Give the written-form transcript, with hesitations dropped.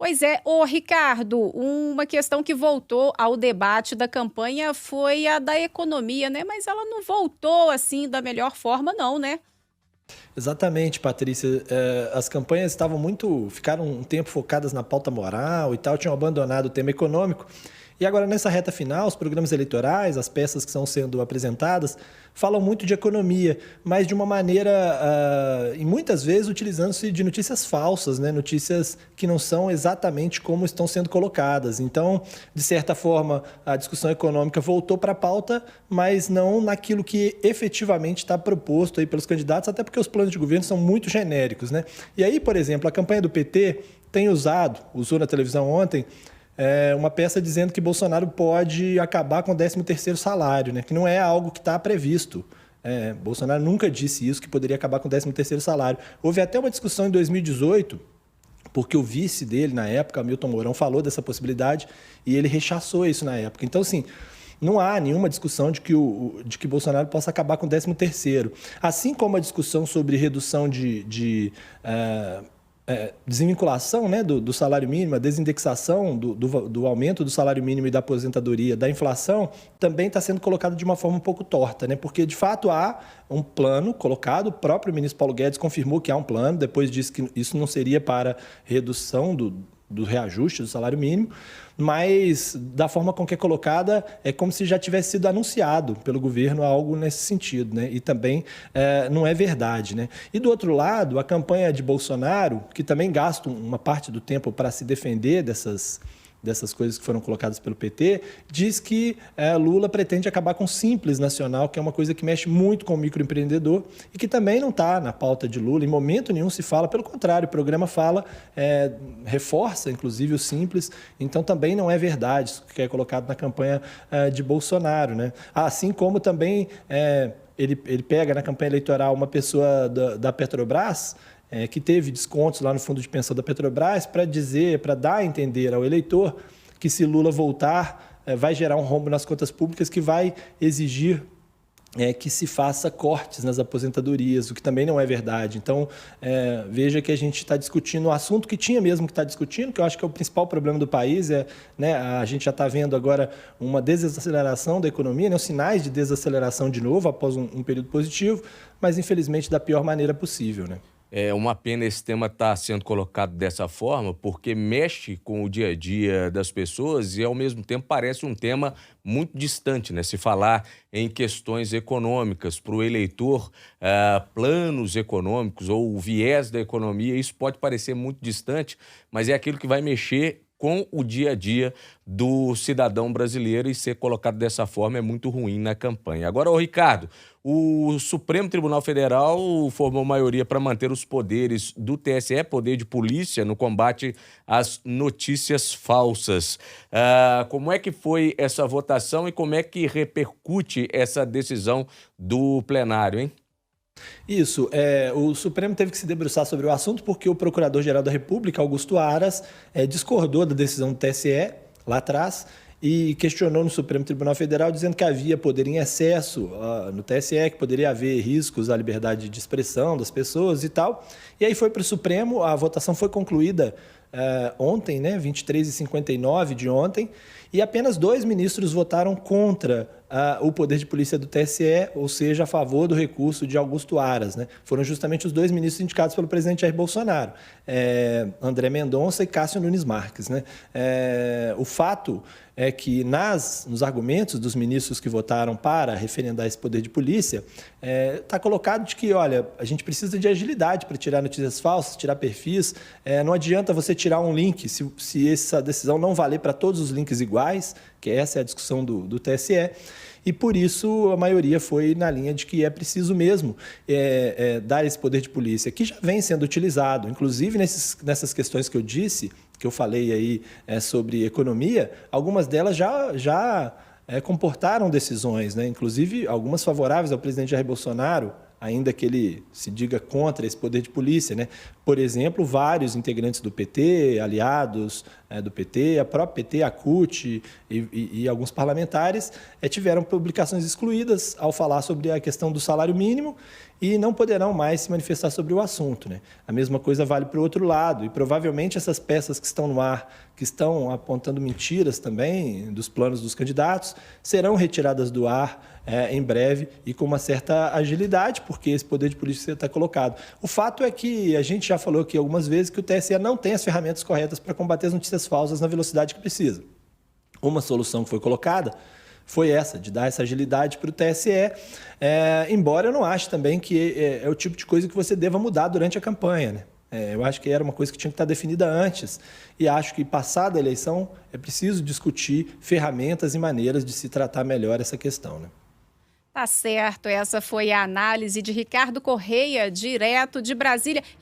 Pois é, ô Ricardo, uma questão que voltou ao debate da campanha foi a da economia, né? Mas ela não voltou assim da melhor forma, não, né? Exatamente, Patrícia. As campanhas ficaram um tempo focadas na pauta moral e tal, tinham abandonado o tema econômico. E agora, nessa reta final, os programas eleitorais, as peças que estão sendo apresentadas, falam muito de economia, mas de uma maneira, e muitas vezes, utilizando-se de notícias falsas, né? Notícias que não são exatamente como estão sendo colocadas. Então, de certa forma, a discussão econômica voltou para a pauta, mas não naquilo que efetivamente está proposto aí pelos candidatos, até porque os planos de governo são muito genéricos, né? E aí, por exemplo, a campanha do PT usou na televisão ontem, uma peça dizendo que Bolsonaro pode acabar com o 13º salário, né? Que não é algo que está previsto. Bolsonaro nunca disse isso, que poderia acabar com o 13º salário. Houve até uma discussão em 2018, porque o vice dele, na época, Hamilton Mourão, falou dessa possibilidade e ele rechaçou isso na época. Então, assim, não há nenhuma discussão de que Bolsonaro possa acabar com o 13º. Assim como a discussão sobre redução de desvinculação, né, do salário mínimo, a desindexação do aumento do salário mínimo e da aposentadoria, da inflação, também está sendo colocado de uma forma um pouco torta, né? Porque, de fato, há um plano colocado, o próprio ministro Paulo Guedes confirmou que há um plano, depois disse que isso não seria para redução do reajuste do salário mínimo, mas da forma com que é colocada, é como se já tivesse sido anunciado pelo governo algo nesse sentido, né? E também não é verdade, né? E do outro lado, a campanha de Bolsonaro, que também gasta uma parte do tempo para se defender dessas coisas que foram colocadas pelo PT, diz que Lula pretende acabar com o Simples Nacional, que é uma coisa que mexe muito com o microempreendedor e que também não está na pauta de Lula. Em momento nenhum se fala, pelo contrário, o programa reforça, inclusive, o Simples. Então, também não é verdade isso que é colocado na campanha de Bolsonaro, né? Assim como também ele pega na campanha eleitoral uma pessoa da Petrobras, que teve descontos lá no fundo de pensão da Petrobras, para dar a entender ao eleitor que se Lula voltar, vai gerar um rombo nas contas públicas que vai exigir que se faça cortes nas aposentadorias, o que também não é verdade. Então, veja que a gente está discutindo um assunto que tinha mesmo que estar discutindo, que eu acho que é o principal problema do país, né, a gente já está vendo agora uma desaceleração da economia, né, os sinais de desaceleração de novo após um período positivo, mas infelizmente da pior maneira possível, né? É uma pena esse tema estar sendo colocado dessa forma, porque mexe com o dia a dia das pessoas e, ao mesmo tempo, parece um tema muito distante, né? Se falar em questões econômicas para o eleitor, planos econômicos ou o viés da economia, isso pode parecer muito distante, mas é aquilo que vai mexer com o dia a dia do cidadão brasileiro, e ser colocado dessa forma é muito ruim na campanha. Agora, Ricardo, o Supremo Tribunal Federal formou maioria para manter os poderes do TSE, poder de polícia, no combate às notícias falsas. Como é que foi essa votação e como é que repercute essa decisão do plenário, hein? Isso, o Supremo teve que se debruçar sobre o assunto porque o Procurador-Geral da República, Augusto Aras, discordou da decisão do TSE lá atrás e questionou no Supremo Tribunal Federal, dizendo que havia poder em excesso no TSE, que poderia haver riscos à liberdade de expressão das pessoas e tal. E aí foi para o Supremo, a votação foi concluída ontem, né, 23h59 de ontem, e apenas 2 ministros votaram contra o poder de polícia do TSE, ou seja, a favor do recurso de Augusto Aras, né? Foram justamente os 2 ministros indicados pelo presidente Jair Bolsonaro, André Mendonça e Cássio Nunes Marques, né? O fato é que nos argumentos dos ministros que votaram para referendar esse poder de polícia, está colocado de que, olha, a gente precisa de agilidade para tirar notícias falsas, tirar perfis, não adianta você tirar um link se essa decisão não valer para todos os links iguais, que essa é a discussão do TSE, e por isso a maioria foi na linha de que é preciso mesmo dar esse poder de polícia, que já vem sendo utilizado, inclusive nessas questões que eu disse, que eu falei aí sobre economia, algumas delas já comportaram decisões, né? Inclusive algumas favoráveis ao presidente Jair Bolsonaro, ainda que ele se diga contra esse poder de polícia, né? Por exemplo, vários integrantes do PT, aliados do PT, a própria PT, a CUT e alguns parlamentares tiveram publicações excluídas ao falar sobre a questão do salário mínimo e não poderão mais se manifestar sobre o assunto, né? A mesma coisa vale para o outro lado, e provavelmente essas peças que estão no ar, que estão apontando mentiras também dos planos dos candidatos, serão retiradas do ar em breve e com uma certa agilidade, porque esse poder de polícia está colocado. O fato é que a gente já falou aqui algumas vezes que o TSE não tem as ferramentas corretas para combater as notícias falsas na velocidade que precisa. Uma solução que foi colocada foi essa, de dar essa agilidade para o TSE, embora eu não ache também que é o tipo de coisa que você deva mudar durante a campanha, né? Eu acho que era uma coisa que tinha que estar definida antes e acho que, passada a eleição, é preciso discutir ferramentas e maneiras de se tratar melhor essa questão, né? Tá certo, essa foi a análise de Ricardo Correia, direto de Brasília.